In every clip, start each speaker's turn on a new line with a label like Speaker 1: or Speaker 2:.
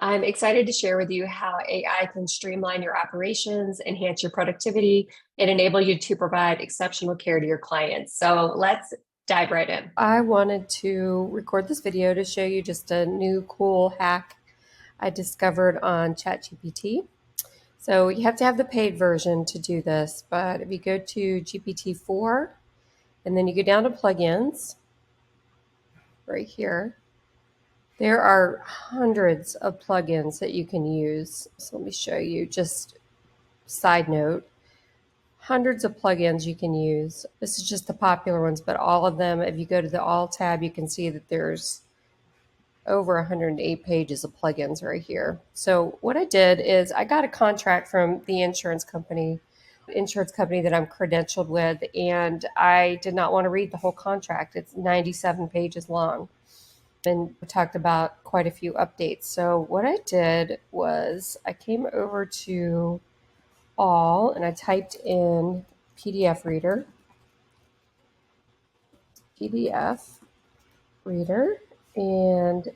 Speaker 1: I'm excited to share with you how AI can streamline your operations, enhance your productivity, and enable you to provide exceptional care to your clients. So let's dive right in.
Speaker 2: I wanted to record this video to show you just a new cool hack I discovered on ChatGPT. So you have to have the paid version to do this, but if you go to GPT-4 and then you go down to plugins right here, there are hundreds of plugins that you can use. So let me show you, just side note, hundreds of plugins you can use. This is just the popular ones, but all of them, if you go to the All tab, you can see that there's over 108 pages of plugins right here. So what I did is I got a contract from the insurance company that I'm credentialed with, and I did not want to read the whole contract. It's 97 pages long. And we talked about quite a few updates. So what I did was I came over to All and I typed in PDF reader, and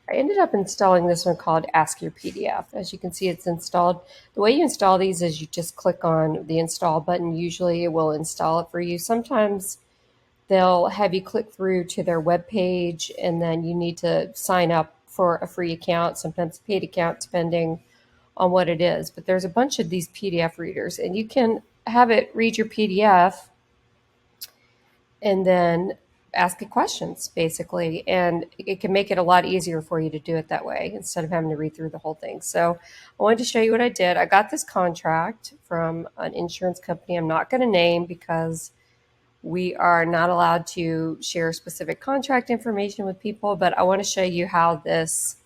Speaker 2: I ended up installing this one called Ask Your PDF. As you can see, it's installed. The way you install these is you just click on the install button. Usually it will install it for you. Sometimes they'll have you click through to their web page and then you need to sign up for a free account, sometimes a paid account, depending on what it is. But there's a bunch of these PDF readers and you can have it read your PDF and then ask it questions, basically. And it can make it a lot easier for you to do it that way instead of having to read through the whole thing. So I wanted to show you what I did. I got this contract from an insurance company I'm not going to name because we are not allowed to share specific contract information with people, but I want to show you how this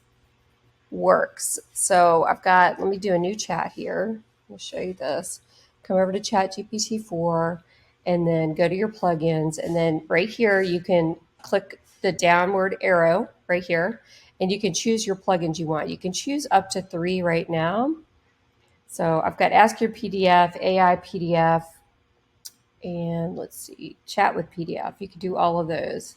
Speaker 2: works. So let me do a new chat here. I'll show you this. Come over to Chat GPT 4 and then go to your plugins. And then right here, you can click the downward arrow right here and you can choose your plugins you want. You can choose up to 3 right now. So I've got Ask Your PDF, AI PDF, and let's see, Chat with PDF. You can do all of those.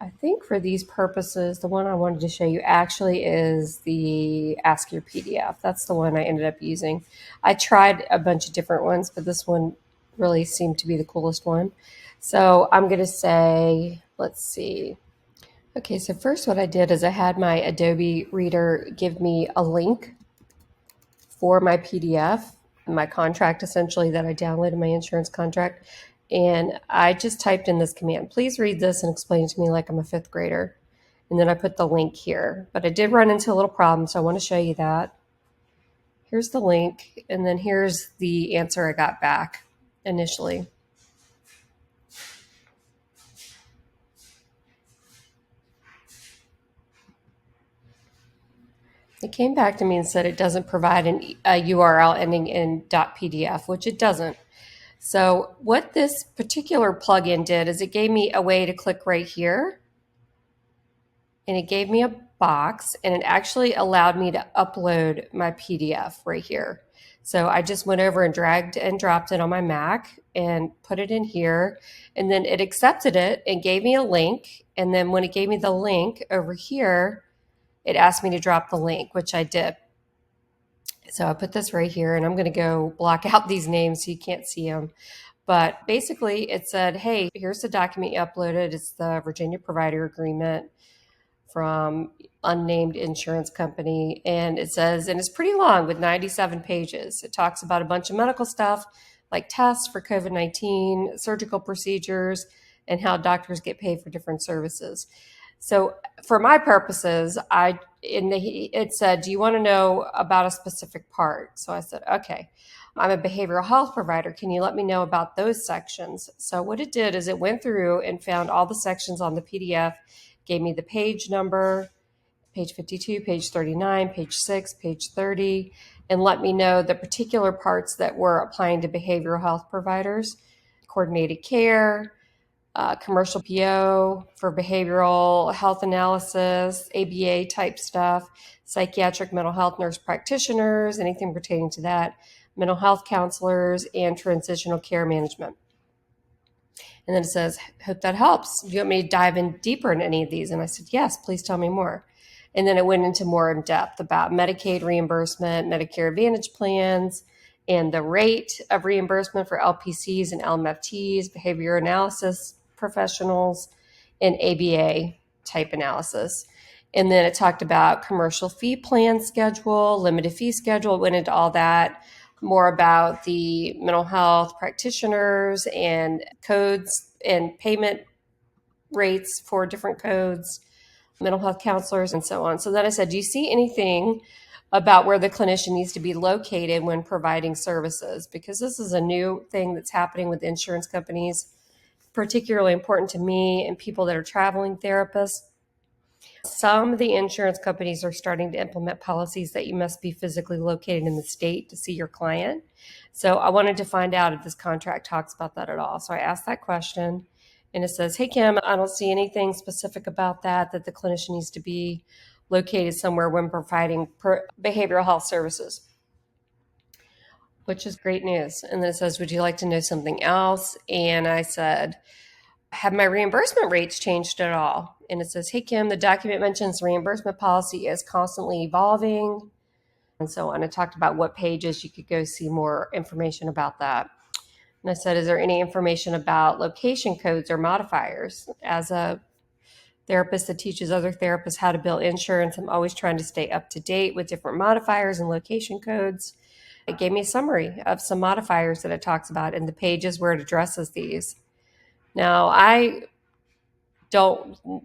Speaker 2: I think for these purposes, the one I wanted to show you actually is the Ask Your PDF. That's the one I ended up using. I tried a bunch of different ones, but this one really seemed to be the coolest one. So I'm going to say, let's see. Okay, so first what I did is I had my Adobe Reader give me a link for my PDF, my contract essentially that I downloaded, my insurance contract. And I just typed in this command, please read this and explain it to me like I'm a fifth grader. And then I put the link here. But I did run into a little problem, so I want to show you that. Here's the link, and then here's the answer I got back initially. It came back to me and said it doesn't provide a URL ending in .pdf, which it doesn't. So what this particular plugin did is it gave me a way to click right here, and it gave me a box, and it actually allowed me to upload my PDF right here. So I just went over and dragged and dropped it on my Mac and put it in here, and then it accepted it and gave me a link. And then when it gave me the link over here, it asked me to drop the link, which I did. So I put this right here, and I'm going to go block out these names so you can't see them. But basically it said, hey, here's the document you uploaded. It's the Virginia Provider Agreement from unnamed insurance company. And it says, and it's pretty long with 97 pages. It talks about a bunch of medical stuff like tests for COVID-19, surgical procedures, and how doctors get paid for different services. So for my purposes, it said, do you want to know about a specific part? So I said, okay, I'm a behavioral health provider. Can you let me know about those sections? So what it did is it went through and found all the sections on the PDF, gave me the page number, page 52, page 39, page 6, page 30, and let me know the particular parts that were applying to behavioral health providers, coordinated care, commercial PO for behavioral health analysis, ABA type stuff, psychiatric mental health nurse practitioners, anything pertaining to that, mental health counselors, and transitional care management. And then it says, hope that helps. Do you want me to dive in deeper in any of these? And I said, yes, please tell me more. And then it went into more in depth about Medicaid reimbursement, Medicare Advantage plans, and the rate of reimbursement for LPCs and LMFTs, behavior analysis professionals, and ABA type analysis. And then it talked about commercial fee plan schedule, limited fee schedule. It went into all that, more about the mental health practitioners and codes and payment rates for different codes, mental health counselors, and so on. So then I said, do you see anything about where the clinician needs to be located when providing services? Because this is a new thing that's happening with insurance companies, particularly important to me and people that are traveling therapists. Some of the insurance companies are starting to implement policies that you must be physically located in the state to see your client. So I wanted to find out if this contract talks about that at all. So I asked that question, and it says, hey, Kim, I don't see anything specific about that the clinician needs to be located somewhere when providing behavioral health services, which is great news. And then it says, would you like to know something else? And I said, have my reimbursement rates changed at all? And it says, hey, Kim, the document mentions reimbursement policy is constantly evolving, and so on. I talked about what pages you could go see more information about that. And I said, is there any information about location codes or modifiers? As a therapist that teaches other therapists how to bill insurance, I'm always trying to stay up to date with different modifiers and location codes. It gave me a summary of some modifiers that it talks about in the pages where it addresses these. Now,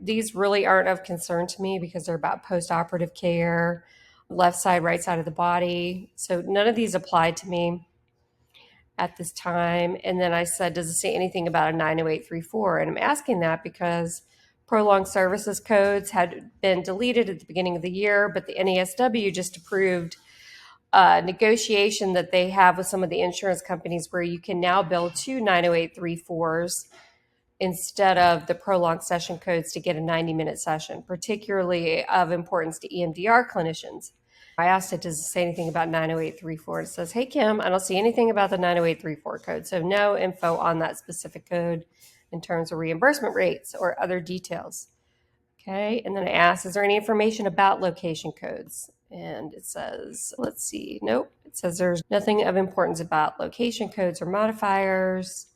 Speaker 2: these really aren't of concern to me because they're about post-operative care, left side, right side of the body. So none of these apply to me at this time. And then I said, does it say anything about a 90834? And I'm asking that because prolonged services codes had been deleted at the beginning of the year, but the NASW just approved a negotiation that they have with some of the insurance companies where you can now bill two 90834s instead of the prolonged session codes to get a 90-minute session, particularly of importance to EMDR clinicians. I asked it, does it say anything about 90834? It says, hey, Kim, I don't see anything about the 90834 code. So no info on that specific code in terms of reimbursement rates or other details. Okay, and then I asked, is there any information about location codes? And it says, let's see, nope. It says there's nothing of importance about location codes or modifiers.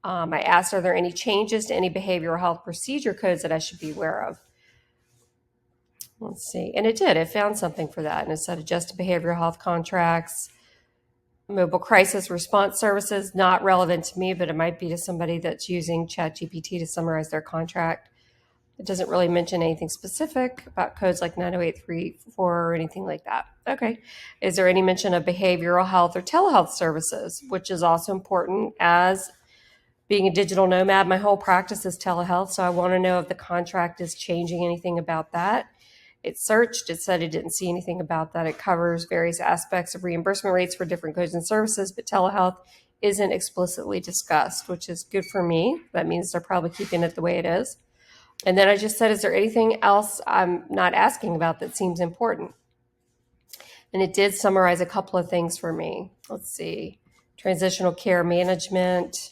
Speaker 2: I asked, are there any changes to any behavioral health procedure codes that I should be aware of? Let's see. And it did. It found something for that. And it said adjusted behavioral health contracts, mobile crisis response services, not relevant to me, but it might be to somebody that's using Chat GPT to summarize their contract. It doesn't really mention anything specific about codes like 90834 or anything like that. Okay. Is there any mention of behavioral health or telehealth services, which is also important as being a digital nomad? My whole practice is telehealth, so I want to know if the contract is changing anything about that. It searched, it said it didn't see anything about that. It covers various aspects of reimbursement rates for different goods and services, but telehealth isn't explicitly discussed, which is good for me. That means they're probably keeping it the way it is. And then I just said, is there anything else I'm not asking about that seems important? And it did summarize a couple of things for me. Let's see. Transitional care management,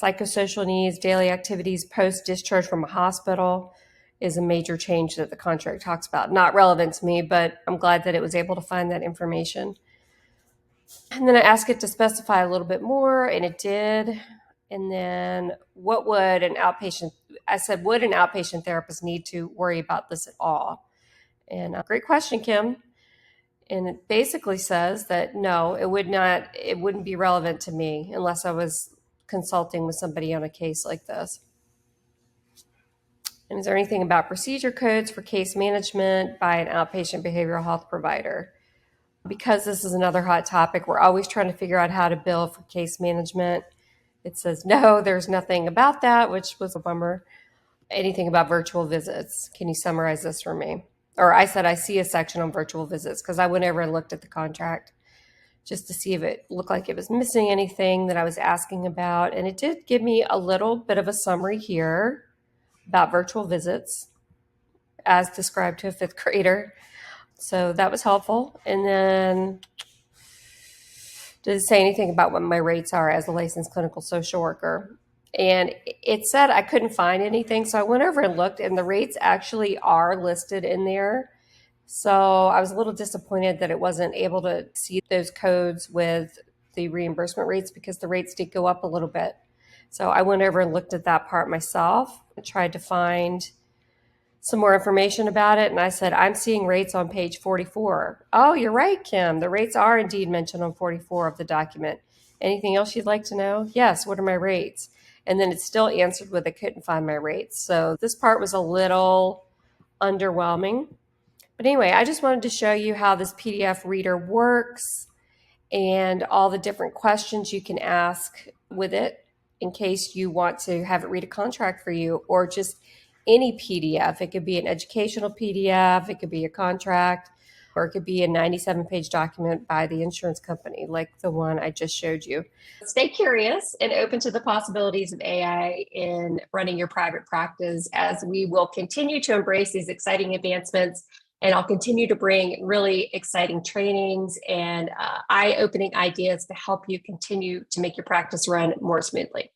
Speaker 2: psychosocial needs, daily activities post-discharge from a hospital is a major change that the contract talks about. Not relevant to me, but I'm glad that it was able to find that information. And then I asked it to specify a little bit more, and it did. And then what would an outpatient, I said, would an outpatient therapist need to worry about this at all? And great question, Kim. And it basically says that no, it wouldn't be relevant to me unless I was consulting with somebody on a case like this. And is there anything about procedure codes for case management by an outpatient behavioral health provider? Because this is another hot topic, we're always trying to figure out how to bill for case management. It says, no, there's nothing about that, which was a bummer. Anything about virtual visits? Can you summarize this for me? Or I said, I see a section on virtual visits because I went over and looked at the contract just to see if it looked like it was missing anything that I was asking about. And it did give me a little bit of a summary here about virtual visits as described to a fifth grader. So that was helpful. And then does it say anything about what my rates are as a licensed clinical social worker? and it said I couldn't find anything. So I went over and looked, and the rates actually are listed in there. So I was a little disappointed that it wasn't able to see those codes with the reimbursement rates because the rates did go up a little bit. So I went over and looked at that part myself and tried to find some more information about it. And I said, I'm seeing rates on page 44. Oh, you're right, Kim. The rates are indeed mentioned on 44 of the document. Anything else you'd like to know? Yes. What are my rates? And then it still answered with I couldn't find my rates. So this part was a little underwhelming. But anyway, I just wanted to show you how this PDF reader works and all the different questions you can ask with it in case you want to have it read a contract for you, or just any PDF. It could be an educational PDF, it could be a contract, or it could be a 97-page document by the insurance company like the one I just showed you.
Speaker 1: Stay curious and open to the possibilities of AI in running your private practice, as we will continue to embrace these exciting advancements. And I'll continue to bring really exciting trainings and eye-opening ideas to help you continue to make your practice run more smoothly.